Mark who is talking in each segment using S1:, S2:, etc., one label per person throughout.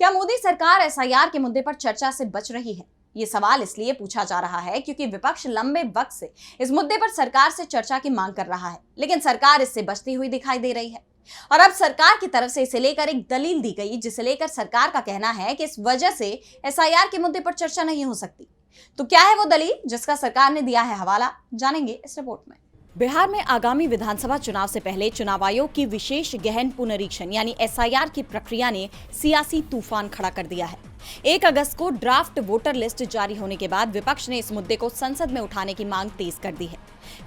S1: क्या मोदी सरकार एसआईआर के मुद्दे पर चर्चा से बच रही है? ये सवाल इसलिए पूछा जा रहा है क्योंकि विपक्ष लंबे वक्त से इस मुद्दे पर सरकार से चर्चा की मांग कर रहा है, लेकिन सरकार इससे बचती हुई दिखाई दे रही है। और अब सरकार की तरफ से इसे लेकर एक दलील दी गई, जिसे लेकर सरकार का कहना है कि इस वजह से एसआईआर के मुद्दे पर चर्चा नहीं हो सकती। तो क्या है वो दलील जिसका सरकार ने दिया है हवाला, जानेंगे इस रिपोर्ट में। बिहार में आगामी विधानसभा चुनाव से पहले चुनाव आयोग की विशेष गहन पुनरीक्षण यानी एसआईआर की प्रक्रिया ने सियासी तूफान खड़ा कर दिया है। 1 अगस्त को ड्राफ्ट वोटर लिस्ट जारी होने के बाद विपक्ष ने इस मुद्दे को संसद में उठाने की मांग तेज कर दी है।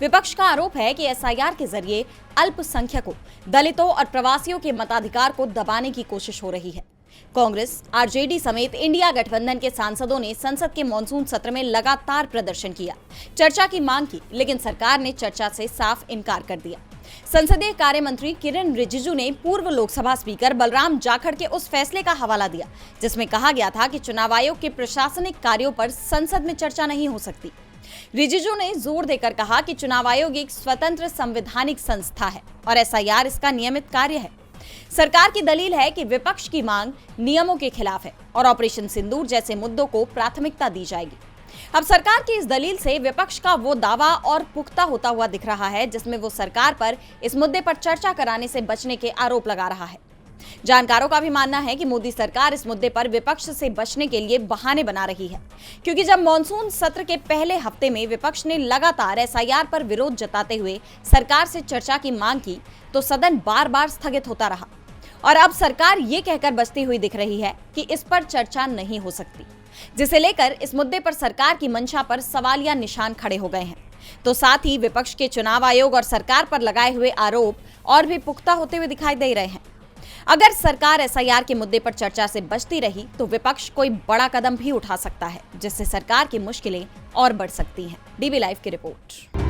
S1: विपक्ष का आरोप है कि एसआईआर के जरिए अल्पसंख्यकों, दलितों और प्रवासियों के मताधिकार को दबाने की कोशिश हो रही है। कांग्रेस, आरजेडी समेत इंडिया गठबंधन के सांसदों ने संसद के मॉनसून सत्र में लगातार प्रदर्शन किया, चर्चा की मांग की, लेकिन सरकार ने चर्चा से साफ इनकार कर दिया। संसदीय कार्य मंत्री किरेन रिजिजू ने पूर्व लोकसभा स्पीकर बलराम जाखड़ के उस फैसले का हवाला दिया जिसमें कहा गया था कि चुनाव आयोग के प्रशासनिक कार्यों पर संसद में चर्चा नहीं हो सकती। रिजिजू ने जोर देकर कहा कि चुनाव आयोग एक स्वतंत्र संवैधानिक संस्था है और एसआईआर इसका नियमित कार्य है। सरकार की दलील है कि विपक्ष की मांग नियमों के खिलाफ है और ऑपरेशन सिंदूर जैसे मुद्दों को प्राथमिकता दी जाएगी। अब सरकार की इस दलील से विपक्ष का वो दावा और पुख्ता होता हुआ दिख रहा है जिसमें वो सरकार पर इस मुद्दे पर चर्चा कराने से बचने के आरोप लगा रहा है। जानकारों का भी मानना है कि मोदी सरकार इस मुद्दे पर विपक्ष से बचने के लिए बहाने बना रही है, क्योंकि जब मॉनसून सत्र के पहले हफ्ते में विपक्ष ने लगातार एसआईआर पर विरोध जताते हुए सरकार से चर्चा की मांग की तो सदन बार बार स्थगित होता रहा। और अब सरकार ये कहकर बचती हुई दिख रही है कि इस पर चर्चा नहीं हो सकती, जिसे लेकर इस मुद्दे पर सरकार की मंशा पर सवालिया निशान खड़े हो गए हैं। तो साथ ही विपक्ष के चुनाव आयोग और सरकार पर लगाए हुए आरोप और भी पुख्ता होते हुए दिखाई दे रहे हैं। अगर सरकार एसआईआर के मुद्दे पर चर्चा से बचती रही तो विपक्ष कोई बड़ा कदम भी उठा सकता है, जिससे सरकार की मुश्किलें और बढ़ सकती हैं। डीबी लाइव की रिपोर्ट।